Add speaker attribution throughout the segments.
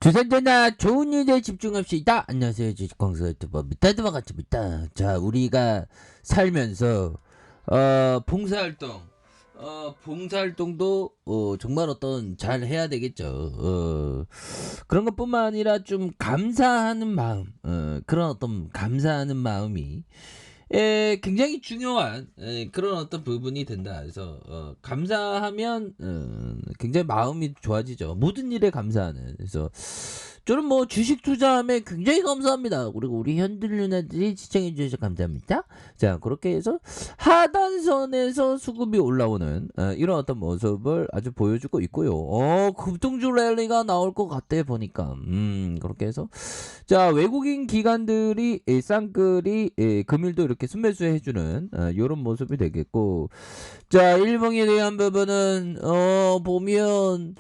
Speaker 1: 주선전화 좋은 일에 집중합시다. 안녕하세요. 주식광수 유튜버 미타드와 같습니다. 자, 우리가 살면서 봉사활동 봉사활동도 정말 잘 해야 되겠죠. 그런 것뿐만 아니라 좀 감사하는 마음, 그런 어떤 감사하는 마음이 굉장히 중요한 그런 어떤 부분이 된다. 그래서 감사하면 굉장히 마음이 좋아지죠. 모든 일에 감사하는. 그래서 저는 뭐 주식 투자하면 굉장히 감사합니다. 그리고 우리 현들 누나들이 시청해 주셔서 감사합니다. 자, 그렇게 해서 하단선에서 수급이 올라오는 이런 어떤 모습을 아주 보여주고 있고요. 급등주 랠리가 나올 것 같아 보니까. 그렇게 해서 자, 외국인 기관들이 쌍끌이 금일도 이렇게 순매수 해주는 이런 모습이 되겠고, 자, 일봉에 대한 부분은 보면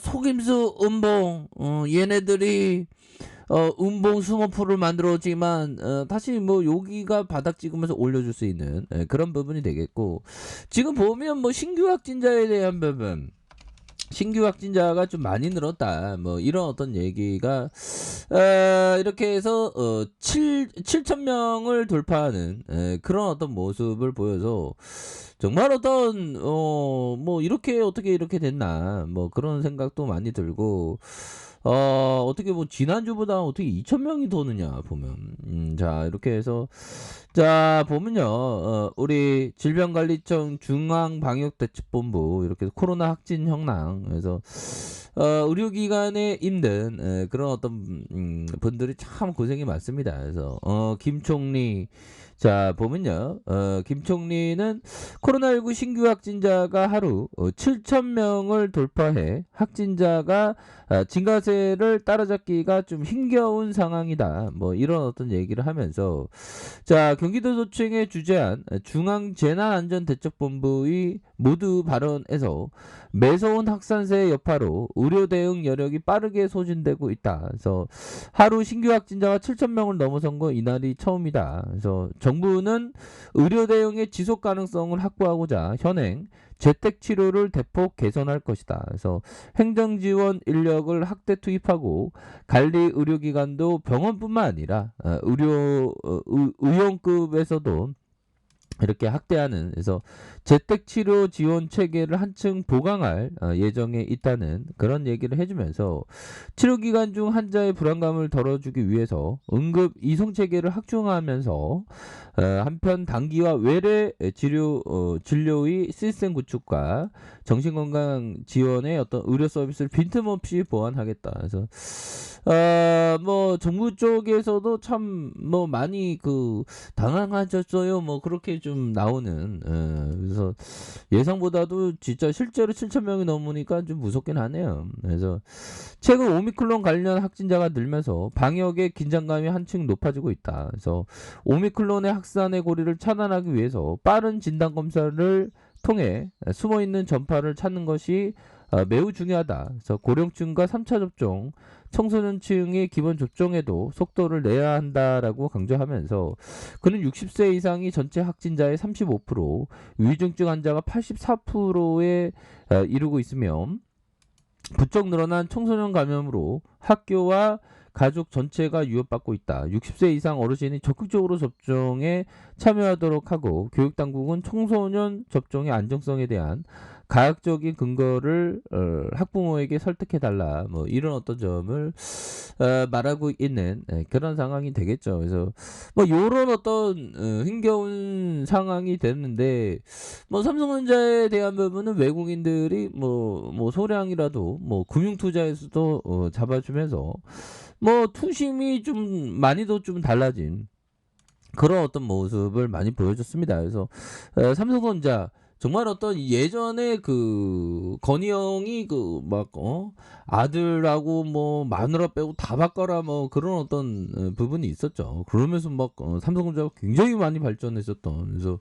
Speaker 1: 속임수 음봉, 얘네들이 음봉 스머프를 만들었지만 다시 뭐 여기가 바닥 찍으면서 올려줄 수 있는 그런 부분이 되겠고, 지금 보면 뭐 신규 확진자에 대한 부분, 신규 확진자가 좀 많이 늘었다. 뭐 이런 어떤 얘기가 이렇게 해서 7,000명을 돌파하는 그런 어떤 모습을 보여서 정말 어떤 뭐 이렇게 어떻게 이렇게 됐나 뭐 그런 생각도 많이 들고, 어떻게 뭐 지난주보다 어떻게 2,000명이 더 느냐 보면, 자, 이렇게 해서 자, 보면요, 우리 질병관리청 중앙방역대책본부 이렇게 코로나 확진 현황, 그래서 의료기관에 있는 그런 어떤 분들이 참 고생이 많습니다. 그래서 김 총리, 자, 보면요, 김 총리는 코로나19 신규 확진자가 하루 7,000명을 돌파해 확진자가 증가세를 따라잡기가 좀 힘겨운 상황이다. 뭐 이런 어떤 얘기를 하면서, 자, 경기도도청에 주재한 중앙재난안전대책본부의 모두 발언에서 매서운 확산세 여파로 의료 대응 여력이 빠르게 소진되고 있다. 그래서 하루 신규 확진자가 7,000명을 넘어선 거 이날이 처음이다. 그래서 정부는 의료 대응의 지속 가능성을 확보하고자 현행 재택 치료를 대폭 개선할 것이다. 그래서 행정 지원 인력을 확대 투입하고 관리 의료기관도 병원뿐만 아니라 의용급에서도 이렇게 확대하는, 그래서 재택치료 지원 체계를 한층 보강할 예정에 있다는 그런 얘기를 해주면서 치료기간 중 환자의 불안감을 덜어주기 위해서 응급 이송 체계를 확충하면서 한편 단기와 외래 진료의 시스템 구축과 정신건강 지원의 어떤 의료 서비스를 빈틈없이 보완하겠다. 그래서 뭐 정부 쪽에서도 참 뭐 많이 당황하셨어요. 뭐 그렇게 좀 나오는, 그래서 예상보다도 진짜 실제로 7,000명이 넘으니까 좀 무섭긴 하네요. 그래서 최근 오미크론 관련 확진자가 늘면서 방역의 긴장감이 한층 높아지고 있다. 그래서 오미크론의 확산의 고리를 차단하기 위해서 빠른 진단 검사를 통해 숨어있는 전파를 찾는 것이 매우 중요하다. 그래서 고령층과 3차 접종, 청소년층의 기본 접종에도 속도를 내야 한다라고 강조하면서, 그는 60세 이상이 전체 확진자의 35%, 위중증 환자가 84%에 이르고 있으며, 부쩍 늘어난 청소년 감염으로 학교와 가족 전체가 위협받고 있다. 60세 이상 어르신이 적극적으로 접종에 참여하도록 하고, 교육당국은 청소년 접종의 안정성에 대한 가학적인 근거를 학부모에게 설득해달라. 뭐 이런 어떤 점을 말하고 있는 그런 상황이 되겠죠. 그래서 뭐 이런 어떤 힘겨운 상황이 됐는데, 뭐 삼성전자에 대한 부분은 외국인들이 뭐 소량이라도 뭐 금융투자에서도 잡아주면서 뭐 투심이 좀 많이도 좀 달라진 그런 어떤 모습을 많이 보여줬습니다. 그래서 삼성전자 정말 어떤 예전에 건희 형이 아들하고 뭐 마누라 빼고 다 바꿔라 뭐 그런 어떤 부분이 있었죠. 그러면서 삼성전자가 굉장히 많이 발전했었던, 그래서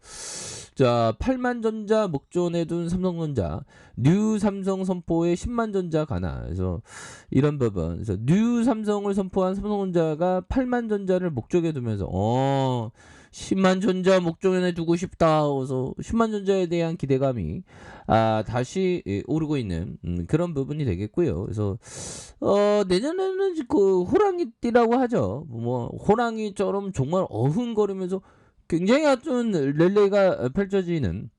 Speaker 1: 자, 8만 전자 목전에 둔 삼성전자, 뉴 삼성 선포에 10만 전자 가나. 그래서 이런 부분, 그래서 뉴 삼성을 선포한 삼성전자가 8만 전자를 목적에 두면서 10만전자 목전에 두고 싶다. 그래서 10만전자에 대한 기대감이 다시 오르고 있는 그런 부분이 되겠고요. 그래서 내년에는 그 호랑이띠라고 하죠. 뭐 호랑이처럼 정말 어흥거리면서 굉장히 아주 랠리가 펼쳐지는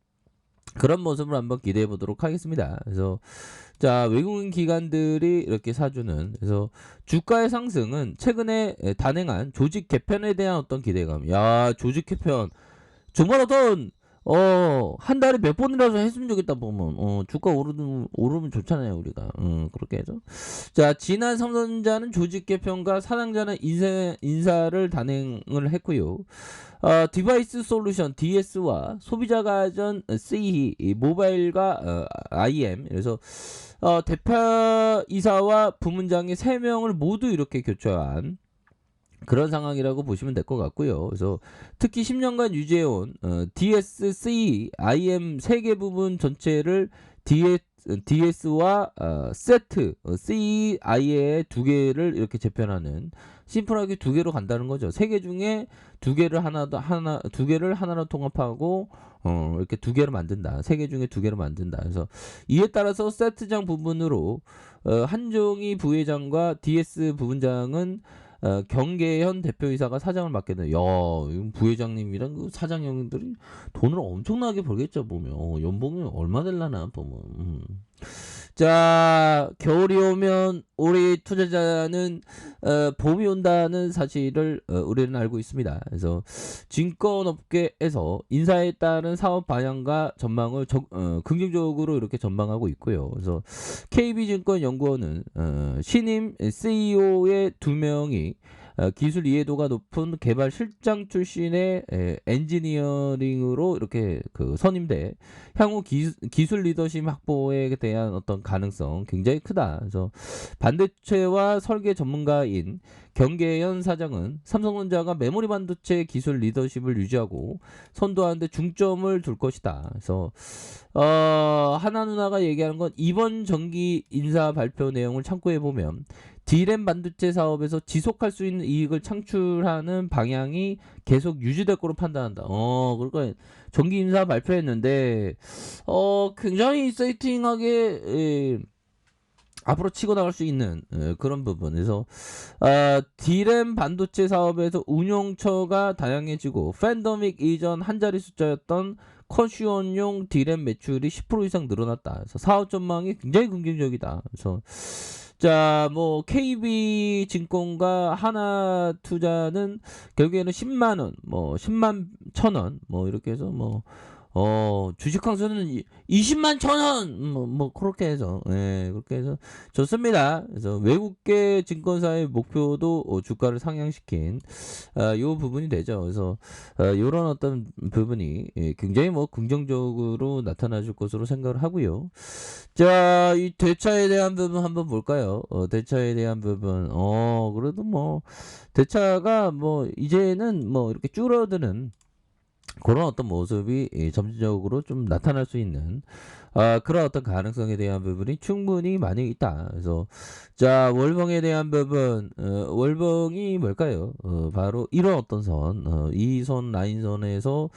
Speaker 1: 그런 모습을 한번 기대해 보도록 하겠습니다. 그래서 자, 외국인 기관들이 이렇게 사주는, 그래서 주가의 상승은 최근에 단행한 조직 개편에 대한 어떤 기대감. 야, 조직 개편 정말 어떤 한 달에 몇 번이라도 했으면 좋겠다. 보면 주가 오르면 좋잖아요, 우리가. 그렇게 해서 자, 지난 삼성전자는 조직 개편과 사장자는 인사를 단행을 했고요. 디바이스 솔루션 DS와 소비자 가전 CE 모바일과 IM, 그래서 대표이사와 부문장의 3명을 모두 이렇게 교체한 그런 상황이라고 보시면 될 것 같고요. 그래서 특히 10년간 유지해온 DSC, IM 3개 부분 전체를 DS와 세트, CI의 2개를 이렇게 재편하는, 심플하게 2개로 간다는 거죠. 3개 중에 2개를 하나로 통합하고 이렇게 2개로 만든다. 3개 중에 2개로 만든다. 그래서 이에 따라서 세트장 부분으로 한종희 부회장과 DS 부분장은 경계현 대표이사가 사장을 맡게 돼. 야, 이건 부회장님이랑 그 사장 형들이 돈을 엄청나게 벌겠죠, 보면. 연봉이 얼마 될라나, 보면. 자, 겨울이 오면 우리 투자자는 봄이 온다는 사실을 우리는 알고 있습니다. 그래서 증권업계에서 인사에 따른 사업 방향과 전망을 긍정적으로 이렇게 전망하고 있고요. 그래서 KB증권연구원은 신임 CEO의 2명이 기술 이해도가 높은 개발 실장 출신의 엔지니어링으로 이렇게 선임돼 향후 기술 리더십 확보에 대한 어떤 가능성 굉장히 크다. 그래서 반도체와 설계 전문가인 경계현 사장은 삼성전자가 메모리 반도체 기술 리더십을 유지하고 선도하는 데 중점을 둘 것이다. 그래서 하나 누나가 얘기하는 건 이번 정기 인사 발표 내용을 참고해 보면 D램 반도체 사업에서 지속할 수 있는 이익을 창출하는 방향이 계속 유지될 거로 판단한다. 그러니까 정기 인사 발표했는데 굉장히 세팅하게 앞으로 치고 나갈 수 있는 그런 부분에서 D램 반도체 사업에서 운용처가 다양해지고 팬데믹 이전 한 자리 숫자였던 커슈언용 D램 매출이 10% 이상 늘어났다. 그래서 사업 전망이 굉장히 긍정적이다. 그래서 자, 뭐 KB증권과 하나투자는 결국에는 10만원, 뭐 10만 1,000원, 뭐 이렇게 해서 뭐 주식 항소는 20만 1,000원, 뭐 그렇게 해서, 그렇게 해서 좋습니다. 그래서 외국계 증권사의 목표도 주가를 상향시킨 요 부분이 되죠. 그래서 요런 어떤 부분이 굉장히 뭐 긍정적으로 나타나줄 것으로 생각을 하고요. 자, 이 대차에 대한 부분 한번 볼까요? 대차에 대한 부분, 그래도 뭐 대차가 뭐 이제는 뭐 이렇게 줄어드는 그런 어떤 모습이 점진적으로 좀 나타날 수 있는 그런 어떤 가능성에 대한 부분이 충분히 많이 있다. 그래서 자, 월봉에 대한 부분, 월봉이 뭘까요? 바로 이런 어떤 선, 이 선 라인선에서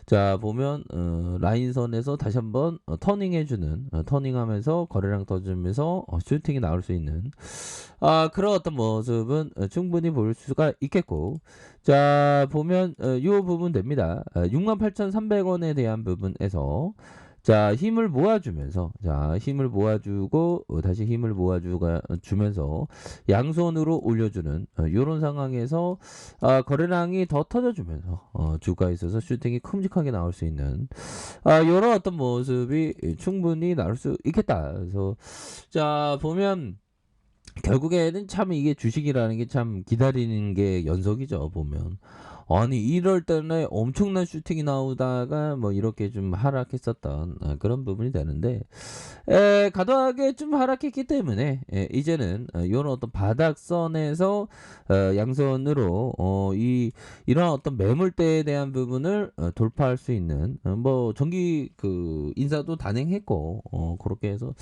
Speaker 1: 자 보면 라인선에서 다시 한번 터닝해주는, 터닝하면서 거래량 터지면서 슈팅이 나올 수 있는 그런 어떤 모습은 충분히 볼 수가 있겠고, 자 보면 이 부분 됩니다. 68,300원에 대한 부분에서 자 힘을 모아주면서, 자 힘을 모아주고 다시 힘을 모아주면서 양손으로 올려주는 이런 상황에서 거래량이 더 터져주면서 주가에 있어서 슈팅이 큼직하게 나올 수 있는 이런 어떤 모습이 충분히 나올 수 있겠다. 그래서 자 보면 결국에는 참 이게 주식이라는 게 참 기다리는 게 연속이죠, 보면. 아니, 이럴 때는 엄청난 슈팅이 나오다가 뭐 이렇게 좀 하락했었던 그런 부분이 되는데, 과도하게 좀 하락했기 때문에 이제는 이런 어떤 바닥선에서 양선으로 이런 어떤 매물대에 대한 부분을 돌파할 수 있는 뭐 정기 그 인사도 단행했고 그렇게 해서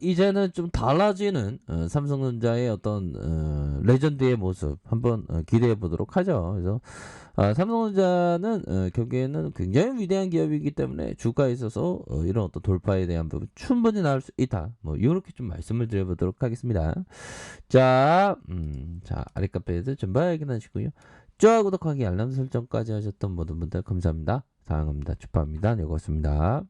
Speaker 1: 이제는 좀 달라지는 삼성전자의 어떤 레전드의 모습 한번 기대해 보도록 하죠. 있어요. 그래서 삼성전자는 결국에는 굉장히 위대한 기업이기 때문에 주가에 있어서 이런 어떤 돌파에 대한 부분 충분히 나올 수 있다. 뭐 이렇게 좀 말씀을 드려보도록 하겠습니다. 자, 아랫카페에서 전부 확인하시고요. 좋아요, 구독하기, 알람 설정까지 하셨던 모든 분들 감사합니다. 사랑합니다. 축하합니다. 네, 고맙습니다.